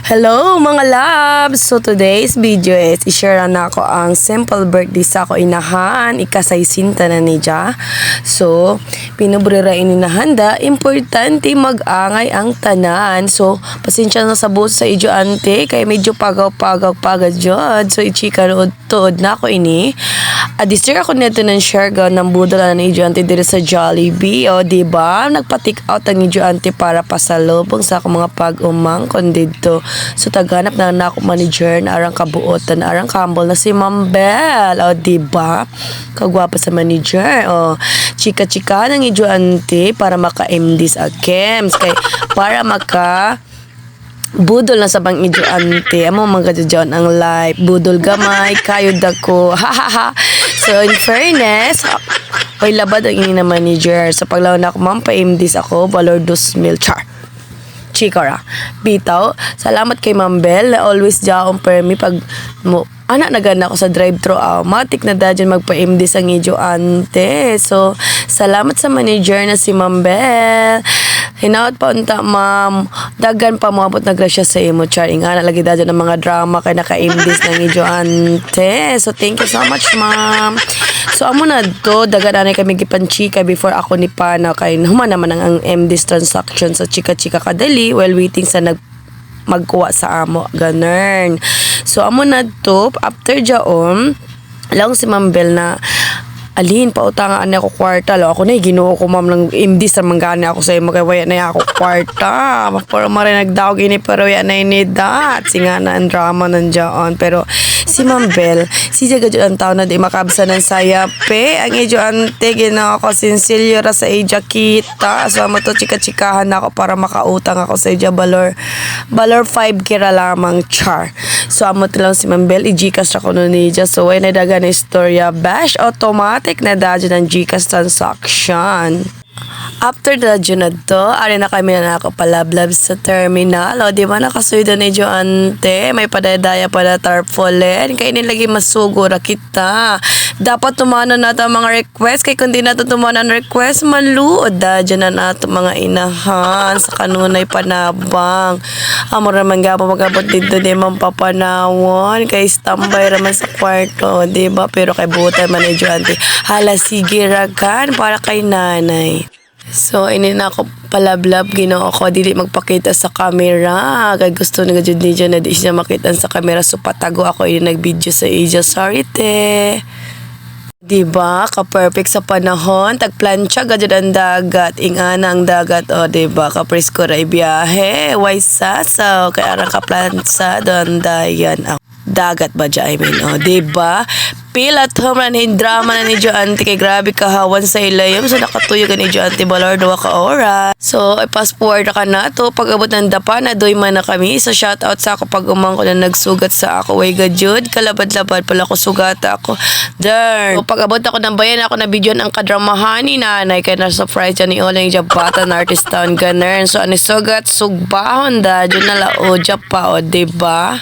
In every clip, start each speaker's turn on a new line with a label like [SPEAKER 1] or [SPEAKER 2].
[SPEAKER 1] Hello mga loves! So today's video is i-share na ako ang simple birthday sa ako inahan. Ikasaysinta na niya. So, pinubrirain ni na handa. Importante mag-angay ang tanan. So, pasensya na sa buot sa ijo ante. Kaya medyo pagaw-pagad dyan. So, ichika tuod na ako ini. Adisir ako nito ng share ng budol na ni ijo ante dito sa Jollibee. O, diba? Nagpa-take out ang ijo ante para pasalubong sa ako mga pag-umangkon dito. So taganap na ako manager na arang kabuotan, arang kambol na si Ma'am Belle. O diba? Kagwapa sa manager. O chika-chika ng ijo ante para maka-MDs akems. Kay para maka budol na sa bang ijo ante. Amo mga gadyajon ang life. Budol gamay, kayo dako. Ha. So in fairness, oy labad ang ini na manager. Sa paglaw na ako, ma'am, pa-MDs ako, valor 2,000 char. Chikara. Bitaw, salamat kay Ma'am Belle na always jaong permi pag mo anak nagana ako sa drive-thru. Matik na dadyan magpa-MD sa ngidyo ante. So, salamat sa manager na si Ma'am Belle. Hinaot pa unta, ma'am. Dagan pa moabot na grasya sa imo, char. Nga lagi dadyan ng mga drama kay naka-MDs ng ngidyo ante. So, thank you so much, ma'am. So, amo na to, dagan kami gipanchika before ako ni Pana kay naman naman ang MD's transaction sa chika-chika kadali while waiting sa magkuha sa amo. Ganun. So, amo na to, after jaon, lang si Ma'am Belle na alin, pautangaan na ako kwarta. Ako na, ginoo ko ma'am ng MD sa manggana ako sa iyo. Magkawaya na ako kwarta. Para marinig daw gini, pero yan na inidat. Singa na ang drama nandiyan. Pero si Ma'am Belle, si Jaga ang tao na di makabsa ng sayape. Ang ijo ante, ginawa ko sinsilyo ra sa ija kita. So, amo to, chika-chikahan ako para makautang ako sa ija balor 5 kira lamang char. So, amo to lang si Ma'am Belle, i-Gcash ako nun niya. So, way na daga na istorya. Bash, automatic na dadyo ng Gcash transaction. After dadyo na to, ari na kami na ako palablab sa terminal. O, di ba nakasuido ni Jo ante? May padadaya pa na tarpaulin. Kaya nilagi masugura kita. Dapat tumano na ito mga request. Kaya kung di na ito tumano ang request, maluod. Dadyo na ito mga inahan. Sa kanunay panabang. Amo naman nga pa magabot dito di man papanawon. Kaya standby naman sa kwarto. Di ba? Pero kay buta man ni Jo ante. Hala, sige ragan para kay nanay. So, ini na ako palablab, ginoo ko, dili magpakita sa camera. Kaya gusto na gadyo niya na di siya makita sa camera. So, patago ako, ini nag-video sa iyo. Sorry, te. Diba? Ka-perfect sa panahon. Tagplansya, gadyo ang dagat. Ingana ang dagat. O, diba? Ka-presko ra ibiyahe. Why sasaw? Kaya arang ka-plansa doon dayan. Dagat ba dyan? I mean, o, diba? Pila home na ni drama na ni Jo ante kay grabe kahawan sa ilayom. So nakatuyo ka ni Jo ante balor 2 ka oras. So fast forward na ka na to. Pag abot ng dapa na doy man na kami. So shout out sa ako pag umang ko na nagsugat sa ako. Way gadjud. Kalabad-labad pala ko sugata ako. Darn. So pag abot ako ng bayan ako na video ang kadramahan ni nanay. Kaya na-surprise yan ni Olang Jabata na artist town ganern. So ano sugat sugbahon da. Diyon na lao Japa o diba?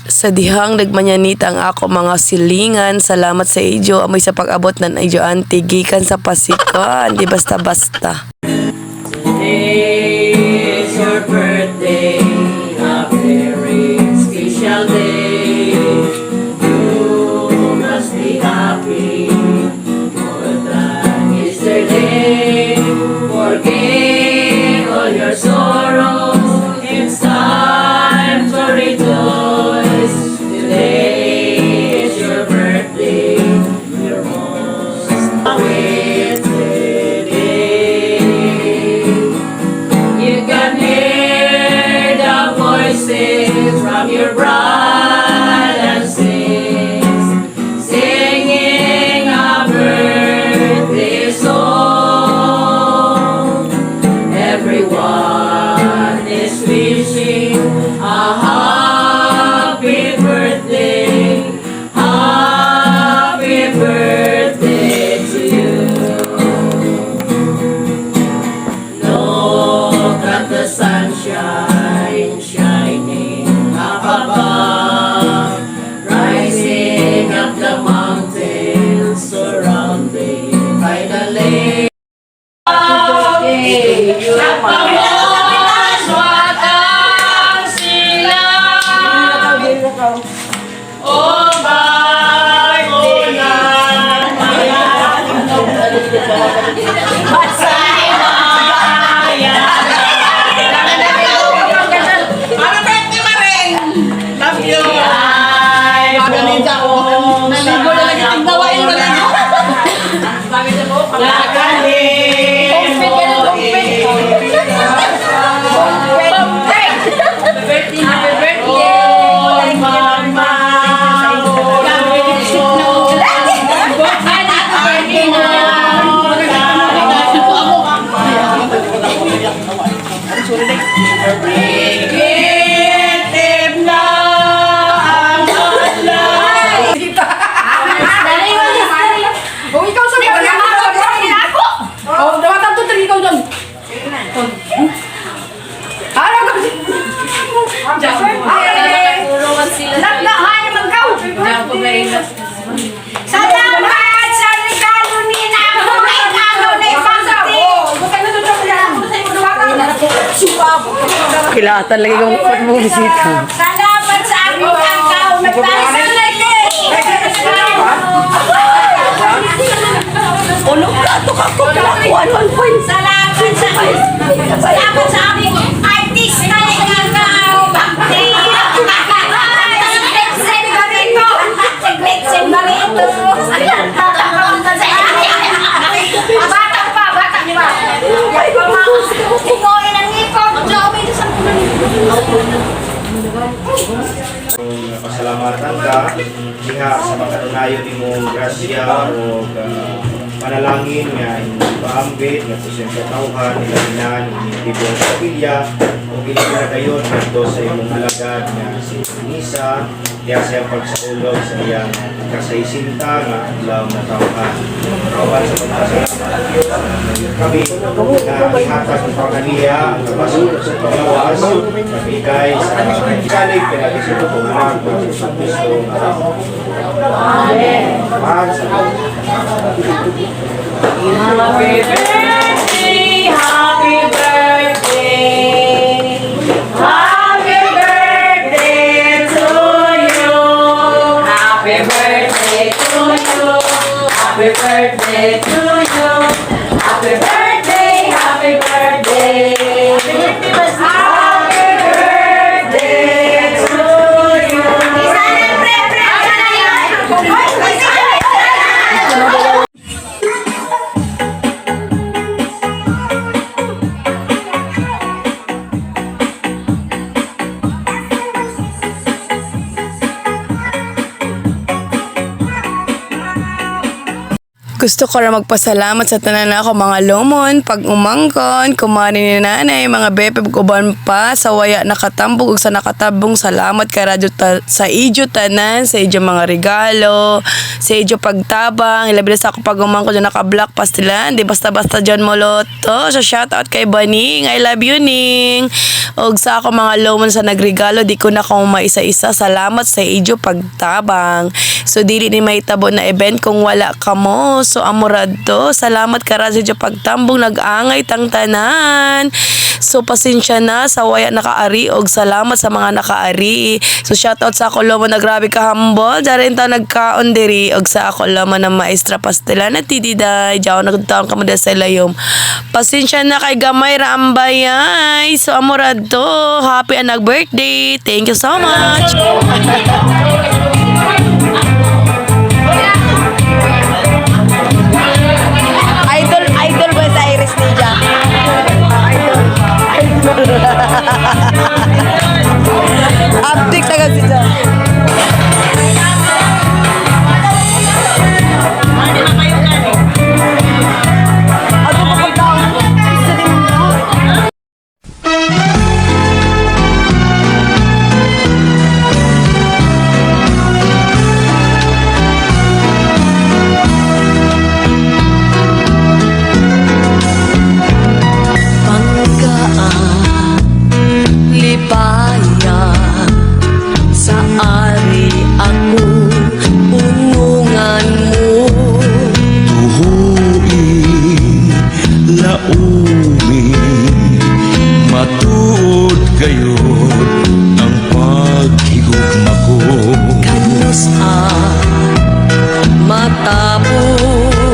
[SPEAKER 1] Sa dihang nagmanyanita ang ako mga silingan. Salamat sa ijo. Amoy sa pag-abot ng ijo ante. Gikan sa pasikan. Di basta-basta.
[SPEAKER 2] Today is your birthday. A very special day. You must be happy. More than yesterday. Forget all your sorrows. It's time to rejoice. Today is your birthday, your most awaited day. You can hear the voices from your brother sings, singing a birthday song. Everyone is wishing a happy birthday, happy birthday to you. Look at the sunshine shining up above, rising up the mountains, surrounded by the lake. Nagpamulas watang sila
[SPEAKER 3] Salamat sa regalo ni Nako. May regalo ni Pangti.
[SPEAKER 1] Kilatan lagi kong pagbumisita.
[SPEAKER 3] Salamat sa aming angkaw. Nagpasalay
[SPEAKER 1] Ulo ka to ka ko one point.
[SPEAKER 3] Salamat sa aming artist na angkaw. Pangti. Siglit Barito. Siglit Barito. Batang pa. Batang di ba? Ikuin ang ipon.
[SPEAKER 4] Kung pasalamatan ka, diha sa makatunayon ni mong grasya o panalangin nga ipaambit nga kusyan sa tauhan, ilahinan, inibibong sa pilya, o ginagadayon dito sa imong alagad nga si Nisa, diya sa iyang pagsaulog sa iyang kasaysinta nga adlaw na tauhan. Kawan sa pagpasalamat kami na ihatag ng pangaliya ang kapasok sa paglawas, pagigay sa kalig, pinag-isip ko anak ng Kristo nga Amen.
[SPEAKER 2] Happy birthday, happy birthday, happy birthday to you, happy birthday to you, happy birthday to you, happy birthday, happy birthday, happy birthday to you.
[SPEAKER 1] Gusto ko rin magpasalamat sa tanan ako mga lomon, pag umangkon, kumari ni nanay, mga bepeb kuban pa, sa waya nakatambog ug sa nakatabong salamat kay radyo sa ijo tanan, sa ijo mga regalo, sa ijo pagtabang, ilabi na sa ako pag umangkon dyan naka-black pastilan, di basta-basta dyan moloto, so shoutout kay Baning, I love you Ning, og sa ako mga lomon sa nagregalo, di ko na kung maisa-isa, salamat sa ijo pagtabang, so dili ni may tabo na event kung wala ka mo, so amorado, salamat karasi dyan pagtambong nag-angay tang tanan. So pasensya na sa waya nakaari og salamat sa mga nakaari. So shoutout sa ako lomo na grabe ka humble. Darin ta nagkaon diri og sa ako lomo na maestra pastela na tididay. Jaw nagtaon ka mo sa layom. Pasensya na kay gamay ra ambayay. So amorado, happy and birthday. Thank you so much. Idol ba sa Iris Nija? Abdik na kasi dyan. Ako pupunta ako. Isa din mo.
[SPEAKER 5] Lipaya sa ari ako unungan mo
[SPEAKER 6] Tuhui, laumi, matuod kayo ang paghigugma ko.
[SPEAKER 5] kanus matapos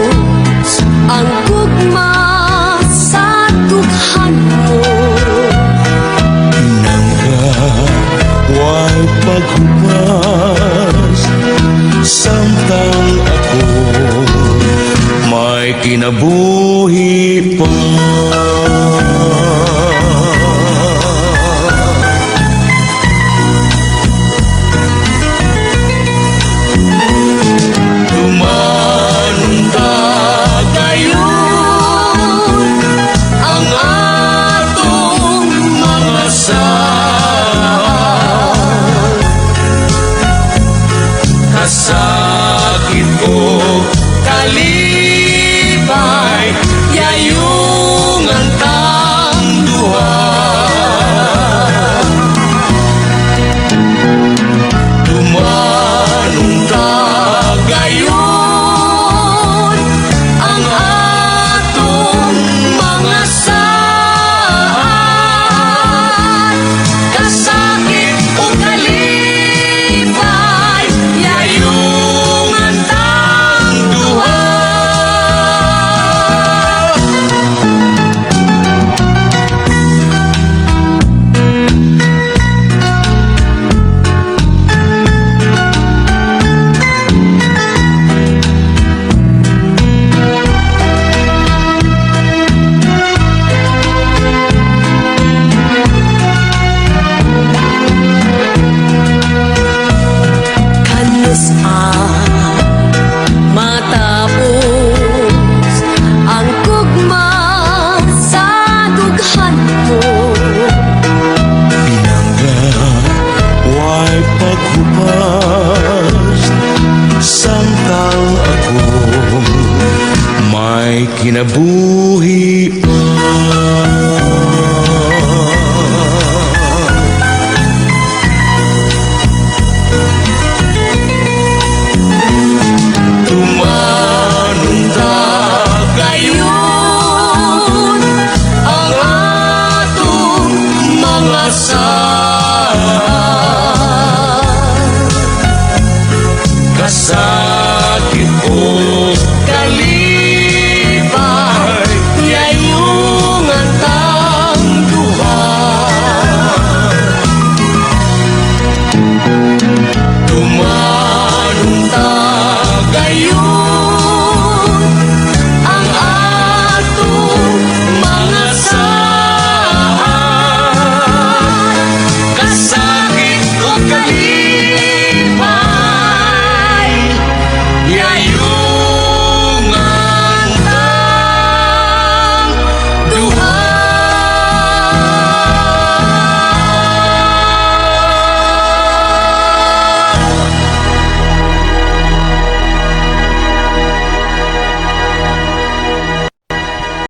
[SPEAKER 5] ang gugma sa dughan mo
[SPEAKER 6] Nangga, way paghupas, samtang ako may kinabuhi pa. Tumanda gayon ang atong mga kasakit ko kalibay yayon naghupas samtang ako may kinabuhi pa. Tumanunta gayon ang atong mga kasakit o kalibay yayong antang duha. Tumanunta gayon ang atong mga kasakit o kalibay yayong